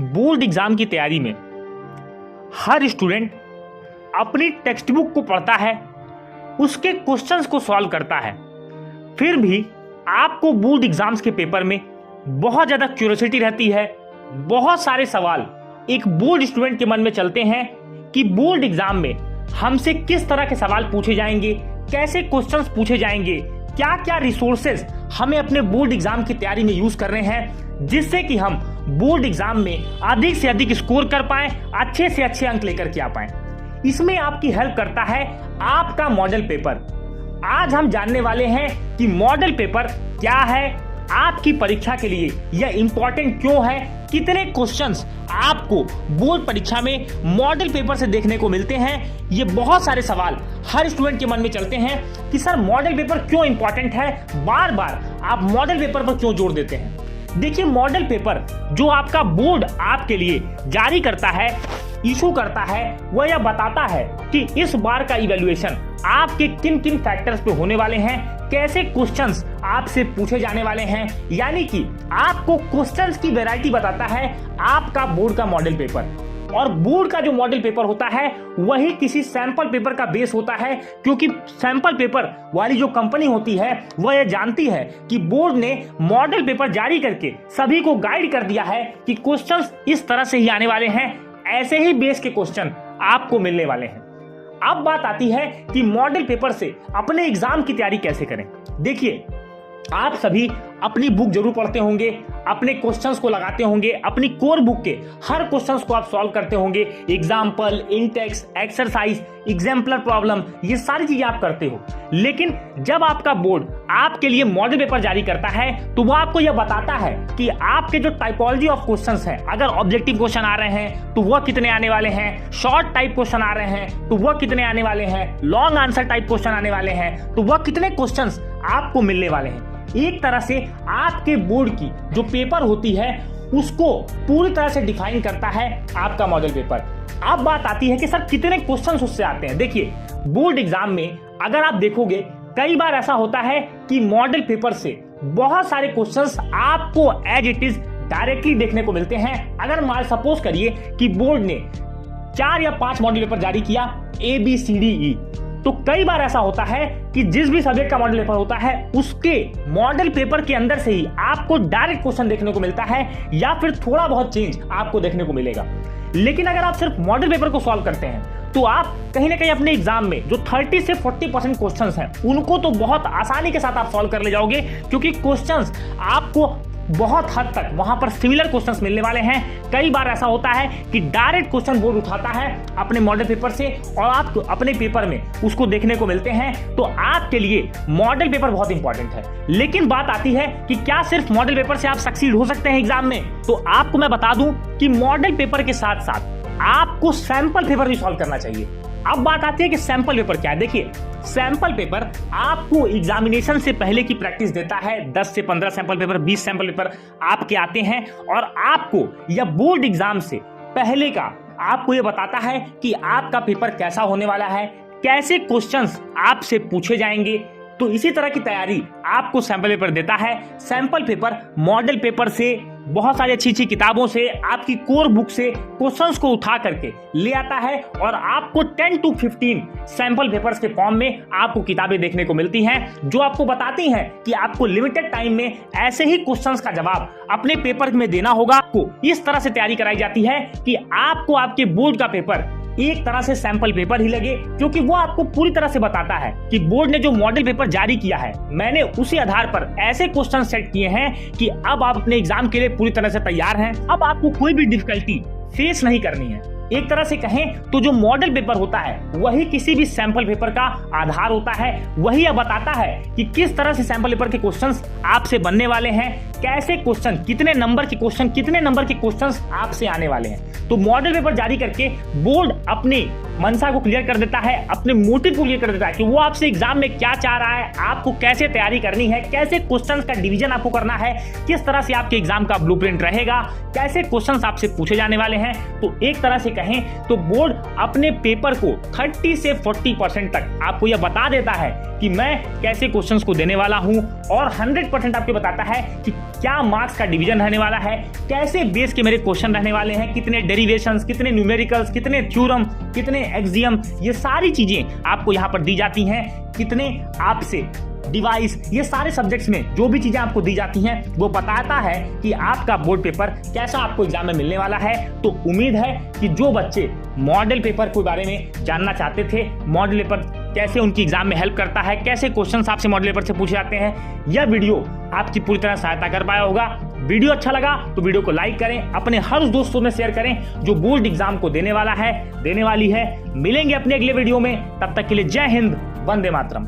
Board exam की तैयारी में हर स्टूडेंट अपनी टेक्स्ट बुक को पढ़ता है, उसके क्वेश्चंस को सॉल्व करता है। फिर भी आपको बोर्ड एग्जाम्स के पेपर में बहुत ज़्यादा क्यूरियोसिटी रहती है। बहुत सारे सवाल एक बोर्ड स्टूडेंट के मन में चलते हैं कि बोर्ड एग्जाम में हमसे किस तरह के सवाल पूछे जाएंगे, कैसे क्वेश्चंस पूछे जाएंगे, क्या क्या रिसोर्सेज हमें अपने बोर्ड एग्जाम की तैयारी में यूज करने हैं, जिससे कि हम बोर्ड एग्जाम में अधिक से अधिक स्कोर कर पाएं, अच्छे से अच्छे अंक लेकर के आ पाएं। इसमें आपकी हेल्प करता है आपका मॉडल पेपर। आज हम जानने वाले हैं कि मॉडल पेपर क्या है, आपकी परीक्षा के लिए यह इंपॉर्टेंट क्यों है, कितने क्वेश्चंस आपको बोर्ड परीक्षा में मॉडल पेपर से देखने को मिलते हैं। ये बहुत सारे सवाल हर स्टूडेंट के मन में चलते हैं कि सर मॉडल पेपर क्यों इंपॉर्टेंट है, बार बार आप मॉडल पेपर पर क्यों जोर देते हैं। देखिए, मॉडल पेपर जो आपका बोर्ड आपके लिए जारी करता है, इशू करता है, वह यह बताता है कि इस बार का इवैल्यूएशन आपके किन किन फैक्टर्स पे होने वाले हैं, कैसे क्वेश्चंस आपसे पूछे जाने वाले हैं। यानी कि आपको क्वेश्चंस की वैरायटी बताता है आपका बोर्ड का मॉडल पेपर। और बोर्ड का जो मॉडल पेपर होता है वही किसी सैंपल पेपर का बेस होता है, क्योंकि सैंपल पेपर वाली जो कंपनी होती है वह यह जानती है कि बोर्ड ने मॉडल पेपर जारी करके सभी को गाइड कर दिया है कि क्वेश्चंस इस तरह से ही आने वाले हैं, ऐसे ही बेस के क्वेश्चन आपको मिलने वाले हैं। अब बात आती है कि मॉडल पेपर से अपने एग्जाम की तैयारी कैसे करें। देखिए, आप सभी अपनी बुक जरूर पढ़ते होंगे, अपने क्वेश्चंस को लगाते होंगे, अपनी कोर बुक के हर क्वेश्चंस को आप सॉल्व करते होंगे। Example, Intex, exercise, exemplar problem, ये सारी चीजें आप करते हो। लेकिन जब आपका बोर्ड आपके लिए मॉडल पेपर जारी करता है तो वो आपको यह बताता है कि आपके जो टाइपोलॉजी ऑफ क्वेश्चंस हैं, अगर ऑब्जेक्टिव क्वेश्चन आ रहे हैं तो वह कितने आने वाले हैं, शॉर्ट टाइप क्वेश्चन आ रहे हैं तो वह कितने आने वाले हैं, लॉन्ग आंसर टाइप क्वेश्चन आने वाले हैं तो वह कितने क्वेश्चंस आपको मिलने वाले हैं। एक तरह से आपके बोर्ड की जो पेपर होती है उसको पूरी तरह से डिफाइन करता है आपका मॉडल पेपर। अब बात आती है कि सर कितने क्वेश्चंस उससे आते हैं। देखिए, बोर्ड एग्जाम में अगर आप देखोगे कई बार ऐसा होता है कि मॉडल पेपर से बहुत सारे क्वेश्चंस आपको एज इट इज डायरेक्टली देखने को मिलते हैं। अगर मान सपोज करिए कि बोर्ड ने 4 या 5 मॉडल पेपर जारी किया, ABCDE, तो कई बार ऐसा होता है कि जिस भी सब्जेक्ट का मॉडल पेपर होता है उसके मॉडल पेपर के अंदर से ही आपको डायरेक्ट क्वेश्चन देखने को मिलता है या फिर थोड़ा बहुत चेंज आपको देखने को मिलेगा। लेकिन अगर आप सिर्फ मॉडल पेपर को सॉल्व करते हैं तो आप कहीं ना कहीं अपने एग्जाम में जो 30 से 40% क्वेश्चंस हैं उनको तो बहुत आसानी के साथ आप सॉल्व कर ले जाओगे, क्योंकि क्वेश्चंस आपको बहुत हद तक वहां पर सिमिलर क्वेश्चंस मिलने वाले हैं। कई बार ऐसा होता है कि डायरेक्ट क्वेश्चन बोर्ड उठाता है अपने मॉडल पेपर से और आपको अपने पेपर में उसको देखने को मिलते हैं, तो आपके लिए मॉडल पेपर बहुत इंपॉर्टेंट है। लेकिन बात आती है कि क्या सिर्फ मॉडल पेपर से आप सक्सीड हो सकते हैं एग्जाम में, तो आपको मैं बता दूं कि मॉडल पेपर के साथ साथ आपको सैंपल पेपर भी सॉल्व करना चाहिए। अब बात आती है कि सैंपल पेपर क्या है। देखिए, सैंपल पेपर आपको एग्जामिनेशन से पहले की प्रैक्टिस देता है। 10 से 15 सैंपल पेपर, 20 सैंपल पेपर आपके आते हैं और आपको यह बोर्ड एग्जाम से पहले का आपको यह बताता है कि आपका पेपर कैसा होने वाला है, कैसे क्वेश्चंस आपसे पूछे जाएंगे। तो इसी तरह की तैयारी आपको सैंपल पेपर देता है। सैंपल पेपर मॉडल पेपर से, बहुत सारी अच्छी अच्छी किताबों से, आपकी कोर बुक से क्वेश्चंस को उठा करके ले आता है और आपको 10 to 15 सैंपल पेपर्स के फॉर्म में आपको किताबें देखने को मिलती हैं, जो आपको बताती हैं कि आपको लिमिटेड टाइम में ऐसे ही क्वेश्चंस का जवाब अपने पेपर में देना होगा। आपको इस तरह से तैयारी कराई जाती है कि आपको आपके बोर्ड का पेपर एक तरह से सैंपल पेपर ही लगे, क्योंकि वो आपको पूरी तरह से बताता है कि बोर्ड ने जो मॉडल पेपर जारी किया है, मैंने उसी आधार पर ऐसे क्वेश्चन सेट किए हैं कि अब आप अपने एग्जाम के लिए पूरी तरह से तैयार हैं। अब आपको कोई भी डिफिकल्टी फेस नहीं करनी है। एक तरह से कहें तो जो मॉडल पेपर होता है वही किसी भी सैंपल पेपर का आधार होता है। वही यह बताता है कि किस तरह से सैंपल पेपर के क्वेश्चंस आपसे बनने वाले हैं, कैसे क्वेश्चन, कितने नंबर के क्वेश्चन, कितने नंबर के क्वेश्चंस आपसे आने वाले हैं। तो मॉडल पेपर जारी करके बोर्ड अपने मंशा को क्लियर कर देता है, अपने मोटिव को क्लियर कर देता है कि वो आपसे एग्जाम में क्या चाह रहा है, आपको कैसे तैयारी करनी है, कैसे क्वेश्चंस का डिवीजन आपको करना है, किस तरह से आपके एग्जाम का ब्लूप्रिंट रहेगा, कैसे क्वेश्चंस आपसे पूछे जाने वाले हैं। तो एक तरह से कहें तो बोर्ड अपने पेपर को 30 से 40% तक आपको यह बता देता है कि मैं कैसे क्वेश्चंस को देने वाला हूं और 100% आपको बताता है कि क्या मार्क्स का डिवीजन रहने वाला है, कैसे बेस के मेरे क्वेश्चन रहने वाले हैं, कितने डेरिवेशंस, कितने न्यूमेरिकल्स, कितने थ्योरम, कितने एक्सियम, ये सारी चीजें आपको यहाँ पर दी जाती हैं। कितने आपसे डिवाइस, ये सारे सब्जेक्ट्स में जो भी चीजें आपको दी जाती हैं वो बताता है कि आपका बोर्ड पेपर कैसा आपको एग्जाम में मिलने वाला है। तो उम्मीद है कि जो बच्चे मॉडल पेपर के बारे में जानना चाहते थे, मॉडल पेपर कैसे उनकी एग्जाम में हेल्प करता है, कैसे क्वेश्चंस आपसे मॉडल पेपर से पूछे जाते हैं, यह वीडियो आपकी पूरी तरह सहायता कर पाया होगा। वीडियो अच्छा लगा तो वीडियो को लाइक करें, अपने हर उस दोस्तों में शेयर करें जो बोर्ड एग्जाम को देने वाली है। मिलेंगे अपने अगले वीडियो में, तब तक के लिए जय हिंद, वंदे मातरम।